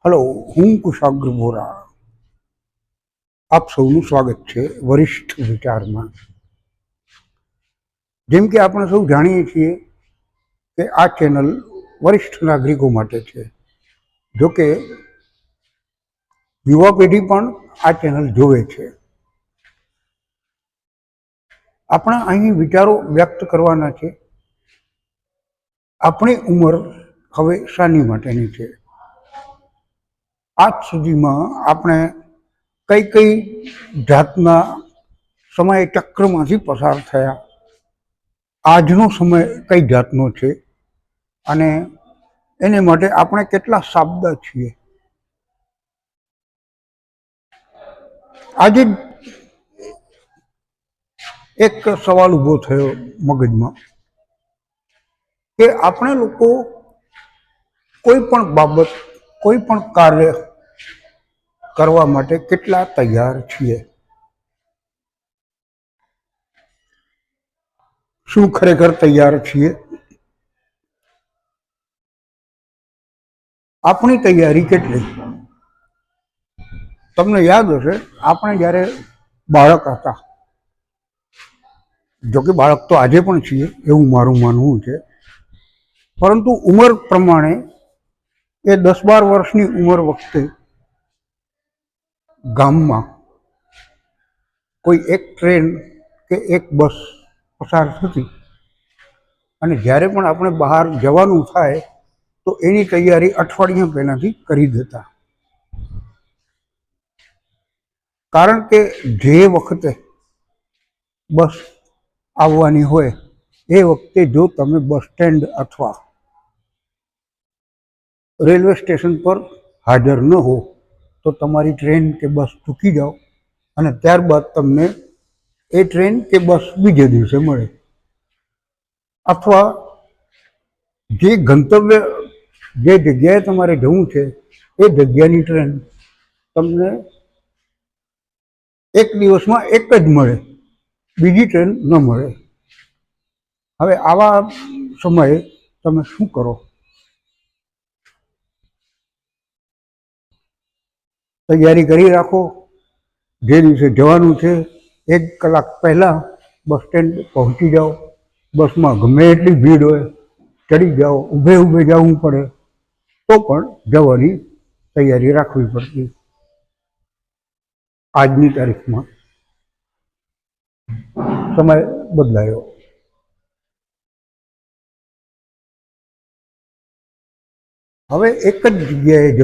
Hello, हूँ कुशाग्र बोरा। आप सौનું સ્વાગત છે વરિષ્ઠ વિચારમાં। જેમ કે આપણે સૌ જાણીએ છીએ કે આ ચેનલ વરિષ્ઠ નાગરિકો માટે છે। જો કે યુવા પેઢી પણ આ ચેનલ જોવે છે। આપણા અહીં વિચારો વ્યક્ત કરવાના છે। આપણી ઉંમર હવે શાની માટેની છે? આજ સુધીમાં આપણે કઈ કઈ જાતના સમય ચક્રમાંથી પસાર થયા, આજનો સમય કઈ જાતનો છે અને એને માટે આપણે કેટલા સાબદા છીએ। આજે એક સવાલ ઊભો થયો મગજમાં કે આપણે લોકો કોઈ પણ બાબત, કોઈ પણ કાર્ય કરવા માટે કેટલા તૈયાર છીએ? શું ખરેખર તૈયાર છીએ? આપણી તૈયારી કેટલી? તમને યાદ હશે, આપણે જ્યારે બાળક હતા, જોકે બાળક તો આજે પણ છીએ એવું મારું માનવું છે, પરંતુ ઉંમર પ્રમાણે એ 10-12 વર્ષની ઉંમર વખતે ગામમાં કોઈ એક ટ્રેન કે એક બસ પસાર થતી અને જ્યારે પણ આપણે બહાર જવાનું થાય તો એની તૈયારી અઠવાડિયા પહેલાંથી કરી દેતા। કારણ કે જે વખતે બસ આવવાની હોય એ વખતે જો તમે બસ સ્ટેન્ડ અથવા રેલવે સ્ટેશન પર હાજર ન હો તો તમારી ટ્રેન કે બસ ચૂકી જાઓ અને ત્યારબાદ તમને એ ટ્રેન કે બસ બીજે દિવસે મળે, અથવા જે ગંતવ્ય, જે જગ્યાએ તમારે જવું છે એ જગ્યાની ટ્રેન તમને એક દિવસમાં એક જ મળે, બીજી ટ્રેન ન મળે। હવે આવા સમયે તમે શું કરો? તૈયારી કરી રાખો, જે દિવસે જવાનું છે 1 કલાક પહેલાં બસ સ્ટેન્ડ પહોંચી જાઓ, બસમાં ગમે એટલી ભીડ હોય ચડી જાઓ, ઊભે ઊભે જવું પડે તો પણ જવાની તૈયારી રાખવી પડતી। આજની તારીખમાં સમય બદલાયો। હવે એક જ જગ્યાએ